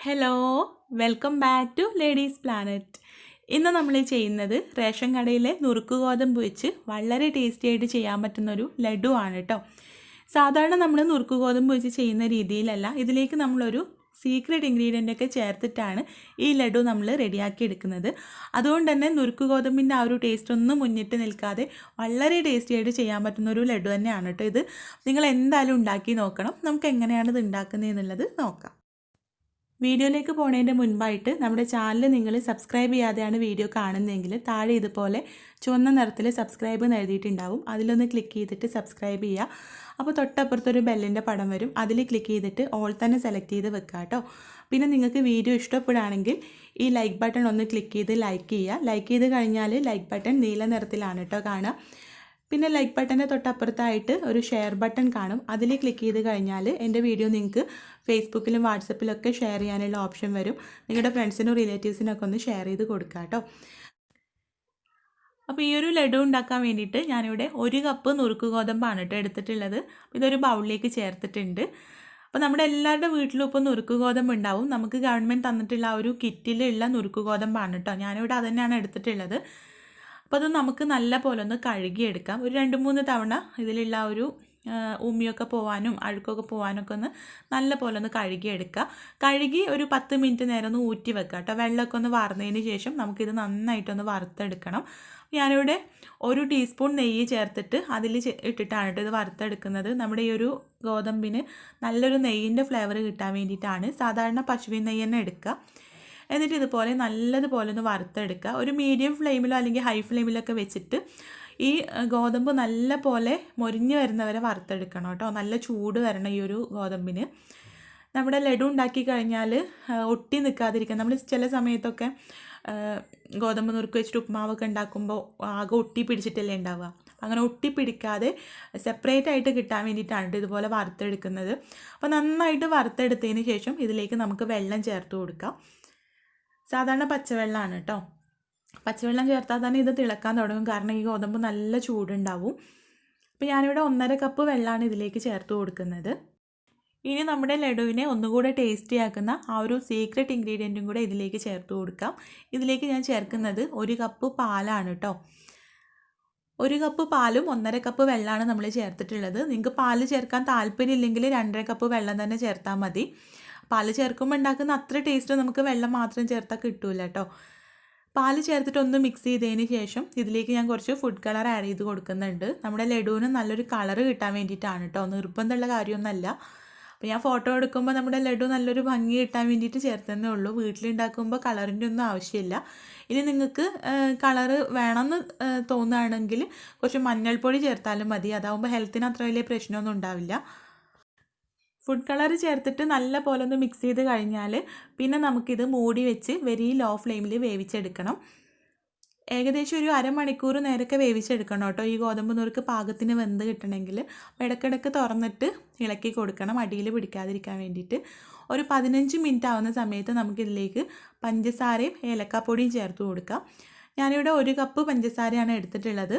Hello, welcome back to Ladies Planet. ഇന്ന് നമ്മൾ ചെയ്യുന്നത് റേഷൻ കടയിലെ നുറുക്ക് ഗോതമ്പ് വെച്ച് വളരെ ടേസ്റ്റി ആയിട്ട് ചെയ്യാൻ പറ്റുന്നൊരു ലഡു ആണ് കേട്ടോ. സാധാരണ നമ്മൾ നുറുക്ക് ഗോതമ്പ് വെച്ച് ചെയ്യുന്ന രീതിയിലല്ല, ഇതിലേക്ക് നമ്മളൊരു സീക്രട്ട് ഇൻഗ്രീഡിയൻ്റൊക്കെ ചേർത്തിട്ടാണ് ഈ ലഡു നമ്മൾ റെഡിയാക്കി എടുക്കുന്നത്. അതുകൊണ്ട് തന്നെ നുറുക്ക് ഗോതമ്പിൻ്റെ ആ ഒരു ടേസ്റ്റ് ഒന്നും മുന്നിട്ട് നിൽക്കാതെ വളരെ ടേസ്റ്റി ആയിട്ട് ചെയ്യാൻ പറ്റുന്നൊരു ലഡു തന്നെയാണ് കേട്ടോ ഇത്. നിങ്ങൾ എന്തായാലും ഉണ്ടാക്കി നോക്കണം. നമുക്ക് എങ്ങനെയാണ് ഇത് ഉണ്ടാക്കുന്നത് എന്നുള്ളത് നോക്കാം. വീഡിയോയിലേക്ക് പോകുന്നതിൻ്റെ മുൻപായിട്ട് നമ്മുടെ ചാനൽ നിങ്ങൾ സബ്സ്ക്രൈബ് ചെയ്യാതെയാണ് വീഡിയോ കാണുന്നതെങ്കിൽ താഴെ ഇതുപോലെ ചുവന്ന നിറത്തിൽ സബ്സ്ക്രൈബ് എന്ന് എഴുതിയിട്ടുണ്ടാവും. അതിലൊന്ന് ക്ലിക്ക് ചെയ്തിട്ട് സബ്സ്ക്രൈബ് ചെയ്യുക. അപ്പോൾ തൊട്ടപ്പുറത്തൊരു ബെല്ലിൻ്റെ പടം വരും, അതിൽ ക്ലിക്ക് ചെയ്തിട്ട് ഓൾ തന്നെ സെലക്ട് ചെയ്ത് വെക്കുക കേട്ടോ. പിന്നെ നിങ്ങൾക്ക് വീഡിയോ ഇഷ്ടപ്പെടുകയാണെങ്കിൽ ഈ ലൈക്ക് ബട്ടൺ ഒന്ന് ക്ലിക്ക് ചെയ്ത് ലൈക്ക് ചെയ്യുക. ലൈക്ക് ചെയ്ത് കഴിഞ്ഞാൽ ലൈക്ക് ബട്ടൺ നീല നിറത്തിലാണ് കേട്ടോ കാണുക. പിന്നെ ലൈക്ക് ബട്ടൻ്റെ തൊട്ടപ്പുറത്തായിട്ട് ഒരു ഷെയർ ബട്ടൺ കാണും, അതിൽ ക്ലിക്ക് ചെയ്ത് കഴിഞ്ഞാൽ എൻ്റെ വീഡിയോ നിങ്ങൾക്ക് ഫേസ്ബുക്കിലും വാട്സപ്പിലൊക്കെ ഷെയർ ചെയ്യാനുള്ള ഓപ്ഷൻ വരും. നിങ്ങളുടെ ഫ്രണ്ട്സിനും റിലേറ്റീവ്സിനൊക്കെ ഒന്ന് ഷെയർ ചെയ്ത് കൊടുക്കുക കേട്ടോ. അപ്പോൾ ഈ ഒരു ലഡു ഉണ്ടാക്കാൻ വേണ്ടിയിട്ട് ഞാനിവിടെ 1 കപ്പ് നുറുക്ക് ഗോതമ്പാണ് കേട്ടോ എടുത്തിട്ടുള്ളത്. ഇതൊരു ബൗളിലേക്ക് ചേർത്തിട്ടുണ്ട്. അപ്പോൾ നമ്മുടെ എല്ലാവരുടെ വീട്ടിലും ഇപ്പോൾ നുറുക്ക് ഗോതമ്പ് ഉണ്ടാവും. നമുക്ക് ഗവൺമെൻറ് തന്നിട്ടുള്ള ആ ഒരു കിറ്റിലുള്ള നുറുക്ക് ഗോതമ്പാണ് കേട്ടോ. ഞാനിവിടെ അത് തന്നെയാണ് എടുത്തിട്ടുള്ളത്. അപ്പോൾ അത് നമുക്ക് നല്ല പോലെ ഒന്ന് കഴുകിയെടുക്കാം. ഒരു 2-3 തവണ ഇതിലുള്ള ഒരു ഉമിയൊക്കെ പോകാനും അഴുക്കൊക്കെ പോകാനൊക്കെ ഒന്ന് നല്ല പോലെ ഒന്ന് കഴുകിയെടുക്കുക. കഴുകി ഒരു 10 മിനിറ്റ് നേരം ഒന്ന് ഊറ്റി വെക്കുക കേട്ടോ. വെള്ളമൊക്കെ ഒന്ന് വാർന്നതിന് ശേഷം നമുക്കിത് നന്നായിട്ടൊന്ന് വറുത്തെടുക്കണം. ഞാനിവിടെ 1 ടീസ്പൂൺ നെയ്യ് ചേർത്തിട്ട് അതിൽ ഇട്ടിട്ടാണ് കേട്ടോ ഇത് വറുത്തെടുക്കുന്നത്. നമ്മുടെ ഈ ഒരു ഗോതമ്പിന് നല്ലൊരു നെയ്യിൻ്റെ ഫ്ലേവർ കിട്ടാൻ വേണ്ടിയിട്ടാണ്. സാധാരണ പശുവിൻ നെയ്യ് തന്നെ എടുക്കുക. എന്നിട്ട് ഇതുപോലെ നല്ലതുപോലെ ഒന്ന് വറുത്തെടുക്കുക. ഒരു മീഡിയം ഫ്ലെയിമിലോ അല്ലെങ്കിൽ ഹൈ ഫ്ലെയിമിലൊക്കെ വെച്ചിട്ട് ഈ ഗോതമ്പ് നല്ല പോലെ മൊരിഞ്ഞ് വരുന്നവരെ വറുത്തെടുക്കണം കേട്ടോ. നല്ല ചൂട് വരണം ഈ ഒരു ഗോതമ്പിന്. നമ്മുടെ ലഡു ഉണ്ടാക്കി കഴിഞ്ഞാൽ ഒട്ടി നിൽക്കാതിരിക്കാൻ നമ്മൾ ചില സമയത്തൊക്കെ ഗോതമ്പ് നുറുക്ക് വെച്ചിട്ട് ഉപ്പുമാവൊക്കെ ഉണ്ടാക്കുമ്പോൾ ആകെ ഒട്ടി പിടിച്ചിട്ടല്ലേ ഉണ്ടാവുക. അങ്ങനെ ഒട്ടി പിടിക്കാതെ സെപ്പറേറ്റ് ആയിട്ട് കിട്ടാൻ വേണ്ടിയിട്ടാണ് ഇതുപോലെ വറുത്തെടുക്കുന്നത്. അപ്പോൾ നന്നായിട്ട് വറുത്തെടുത്തതിന് ശേഷം ഇതിലേക്ക് നമുക്ക് വെള്ളം ചേർത്ത് കൊടുക്കാം. സാധാരണ പച്ചവെള്ളമാണ് കേട്ടോ. പച്ചവെള്ളം ചേർത്താൽ തന്നെ ഇത് തിളക്കാൻ തുടങ്ങും, കാരണം ഈ ഗോതമ്പ് നല്ല ചൂടുണ്ടാവും. അപ്പോൾ ഞാനിവിടെ 1.5 കപ്പ് വെള്ളമാണ് ഇതിലേക്ക് ചേർത്ത് കൊടുക്കുന്നത്. ഇനി നമ്മുടെ ലഡുവിനെ ഒന്നുകൂടെ ടേസ്റ്റി ആക്കുന്ന ആ ഒരു സീക്രട്ട് ഇൻഗ്രീഡിയൻറ്റും കൂടെ ഇതിലേക്ക് ചേർത്ത് കൊടുക്കാം. ഇതിലേക്ക് ഞാൻ ചേർക്കുന്നത് 1 കപ്പ് പാലാണ് കേട്ടോ. 1 കപ്പ് പാലും 1.5 കപ്പ് വെള്ളമാണ് നമ്മൾ ചേർത്തിട്ടുള്ളത്. നിങ്ങൾക്ക് പാല് ചേർക്കാൻ താല്പര്യമില്ലെങ്കിൽ 2.5 കപ്പ് വെള്ളം തന്നെ ചേർത്താൽ മതി. പാല് ചേർക്കുമ്പോൾ ഉണ്ടാക്കുന്ന അത്ര ടേസ്റ്റ് നമുക്ക് വെള്ളം മാത്രം ചേർത്താൽ കിട്ടില്ല കേട്ടോ. പാല് ചേർത്തിട്ട് ഒന്ന് മിക്സ് ചെയ്തതിന് ശേഷം ഇതിലേക്ക് ഞാൻ കുറച്ച് ഫുഡ് കളർ ആഡ് ചെയ്ത് കൊടുക്കുന്നുണ്ട്. നമ്മുടെ ലഡുവിന് നല്ലൊരു കളറ് കിട്ടാൻ വേണ്ടിയിട്ടാണ് കേട്ടോ, നിർബന്ധമുള്ള കാര്യമൊന്നുമല്ല. അപ്പോൾ ഞാൻ ഫോട്ടോ എടുക്കുമ്പോൾ നമ്മുടെ ലഡു നല്ലൊരു ഭംഗി കിട്ടാൻ വേണ്ടിയിട്ട് ചേർത്തതേ ഉള്ളൂ. വീട്ടിലുണ്ടാക്കുമ്പോൾ കളറിൻ്റെ ഒന്നും ആവശ്യമില്ല. ഇനി നിങ്ങൾക്ക് കളറ് വേണമെന്ന് തോന്നുകയാണെങ്കിൽ കുറച്ച് മഞ്ഞൾപ്പൊടി ചേർത്താലും മതി. അതാവുമ്പോൾ ഹെൽത്തിന് അത്ര വലിയ പ്രശ്നമൊന്നും ഉണ്ടാവില്ല. ഫുഡ് കളർ ചേർത്തിട്ട് നല്ല പോലെ ഒന്ന് മിക്സ് ചെയ്ത് കഴിഞ്ഞാൽ പിന്നെ നമുക്കിത് മൂടി വെച്ച് വെരി ലോ ഫ്ലെയിമിൽ വേവിച്ചെടുക്കണം. ഏകദേശം ഒരു അരമണിക്കൂർ നേരമൊക്കെ വേവിച്ചെടുക്കണം കേട്ടോ, ഈ ഗോതമ്പ് നുറുക്ക് പാകത്തിന് വെന്ത് കിട്ടണമെങ്കിൽ. ഇടയ്ക്കിടയ്ക്ക് തുറന്നിട്ട് ഇളക്കി കൊടുക്കണം, അടിയിൽ പിടിക്കാതിരിക്കാൻ വേണ്ടിയിട്ട്. ഒരു 15 മിനിറ്റ് ആവുന്ന സമയത്ത് നമുക്കിതിലേക്ക് പഞ്ചസാരയും ഏലക്കാപ്പൊടിയും ചേർത്ത് കൊടുക്കാം. ഞാനിവിടെ 1 കപ്പ് പഞ്ചസാരയാണ് എടുത്തിട്ടുള്ളത്.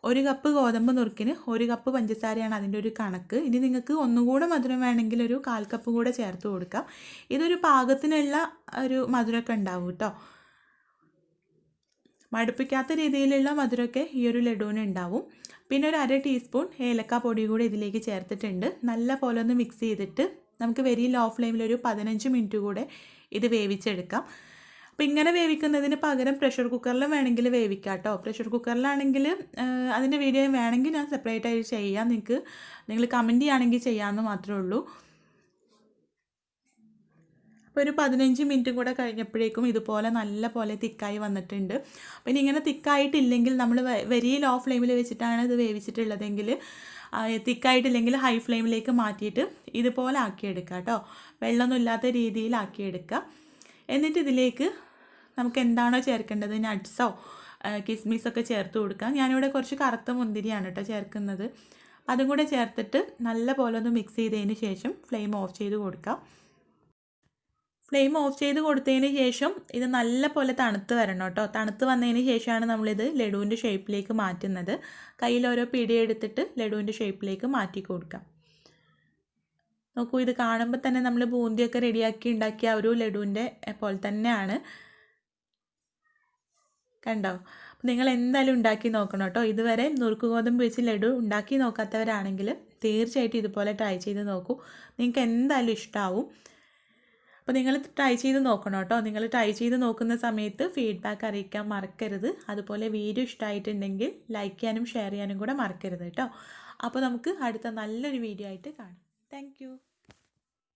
1 കപ്പ് ഗോതമ്പ് നുറുക്കിന് 1 കപ്പ് പഞ്ചസാരയാണ് അതിൻ്റെ ഒരു കണക്ക്. ഇനി നിങ്ങൾക്ക് ഒന്നുകൂടെ മധുരം വേണമെങ്കിൽ ഒരു 1/4 കപ്പ് കൂടെ ചേർത്ത് കൊടുക്കാം. ഇതൊരു പാകത്തിനുള്ള ഒരു മധുരമൊക്കെ ഉണ്ടാവും കേട്ടോ. മടുപ്പിക്കാത്ത രീതിയിലുള്ള മധുരമൊക്കെ ഈ ഒരു ലഡുവിന് ഉണ്ടാവും. പിന്നെ ഒരു 1/2 ടീസ്പൂൺ ഏലക്കാപ്പൊടി കൂടി ഇതിലേക്ക് ചേർത്തിട്ടുണ്ട്. നല്ല പോലെ ഒന്ന് മിക്സ് ചെയ്തിട്ട് നമുക്ക് വെരി ലോ ഫ്ലെയിമിൽ ഒരു 15 മിനിറ്റ് കൂടെ ഇത് വേവിച്ചെടുക്കാം. അപ്പോൾ ഇങ്ങനെ വേവിക്കുന്നതിന് പകരം പ്രഷർ കുക്കറിലും വേണമെങ്കിൽ വേവിക്കാം കേട്ടോ. പ്രഷർ കുക്കറിലാണെങ്കിൽ അതിൻ്റെ വീഡിയോ വേണമെങ്കിൽ ഞാൻ സെപ്പറേറ്റ് ആയിട്ട് ചെയ്യാം. നിങ്ങൾ കമൻറ്റ് ചെയ്യുകയാണെങ്കിൽ ചെയ്യാമെന്ന് മാത്രമേ ഉള്ളൂ. അപ്പോൾ ഒരു 15 മിനിറ്റും കൂടെ കഴിഞ്ഞപ്പോഴേക്കും ഇതുപോലെ നല്ല പോലെ തിക്കായി വന്നിട്ടുണ്ട്. പിന്നെ ഇങ്ങനെ തിക്കായിട്ടില്ലെങ്കിൽ നമ്മൾ വെരി ലോ ഫ്ലെയിമിൽ വെച്ചിട്ടാണ് ഇത് വേവിച്ചിട്ടുള്ളതെങ്കിൽ, തിക്കായിട്ടില്ലെങ്കിൽ ഹൈ ഫ്ലെയിമിലേക്ക് മാറ്റിയിട്ട് ഇതുപോലെ ആക്കിയെടുക്കുക കേട്ടോ. വെള്ളമൊന്നും ഇല്ലാത്ത രീതിയിൽ ആക്കിയെടുക്കുക. എന്നിട്ട് ഇതിലേക്ക് നമുക്ക് എന്താണോ ചേർക്കേണ്ടത്, നട്ട്സോ കിസ്മിസൊക്കെ ചേർത്ത് കൊടുക്കാം. ഞാനിവിടെ കുറച്ച് കറുത്ത മുന്തിരിയാണ് കേട്ടോ ചേർക്കുന്നത്. അതും കൂടെ ചേർത്തിട്ട് നല്ല പോലെ ഒന്ന് മിക്സ് ചെയ്തതിന് ശേഷം ഫ്ലെയിം ഓഫ് ചെയ്ത് കൊടുക്കാം. ഫ്ലെയിം ഓഫ് ചെയ്ത് കൊടുത്തതിന് ശേഷം ഇത് നല്ല പോലെ തണുത്ത് വരണം കേട്ടോ. തണുത്ത് വന്നതിന് ശേഷമാണ് നമ്മളിത് ലഡുവിൻ്റെ ഷേപ്പിലേക്ക് മാറ്റുന്നത്. കയ്യിൽ ഓരോ പിടി എടുത്തിട്ട് ലഡുവിൻ്റെ ഷേപ്പിലേക്ക് മാറ്റി കൊടുക്കാം. നോക്കൂ, ഇത് കാണുമ്പോൾ തന്നെ നമ്മൾ ബൂന്തിയൊക്കെ റെഡിയാക്കി ഉണ്ടാക്കിയ ഒരു ലഡുവിൻ്റെ പോലെ തന്നെയാണ്. കണ്ടോ? അപ്പോൾ നിങ്ങൾ എന്തായാലും ഉണ്ടാക്കി നോക്കണം കേട്ടോ. ഇതുവരെ നുറുക്ക് ഗോതമ്പ് വെച്ച് ലഡു ഉണ്ടാക്കി നോക്കാത്തവരാണെങ്കിൽ തീർച്ചയായിട്ടും ഇതുപോലെ ട്രൈ ചെയ്ത് നോക്കൂ. നിങ്ങൾക്ക് എന്തായാലും ഇഷ്ടമാവും. അപ്പോൾ നിങ്ങൾ ട്രൈ ചെയ്ത് നോക്കണം കേട്ടോ. നിങ്ങൾ ട്രൈ ചെയ്ത് നോക്കുന്ന സമയത്ത് ഫീഡ്ബാക്ക് അറിയിക്കാൻ മറക്കരുത്. അതുപോലെ വീഡിയോ ഇഷ്ടമായിട്ടുണ്ടെങ്കിൽ ലൈക്ക് ചെയ്യാനും ഷെയർ ചെയ്യാനും കൂടെ മറക്കരുത് കേട്ടോ. അപ്പോൾ നമുക്ക് അടുത്ത നല്ലൊരു വീഡിയോ ആയിട്ട് കാണാം. താങ്ക്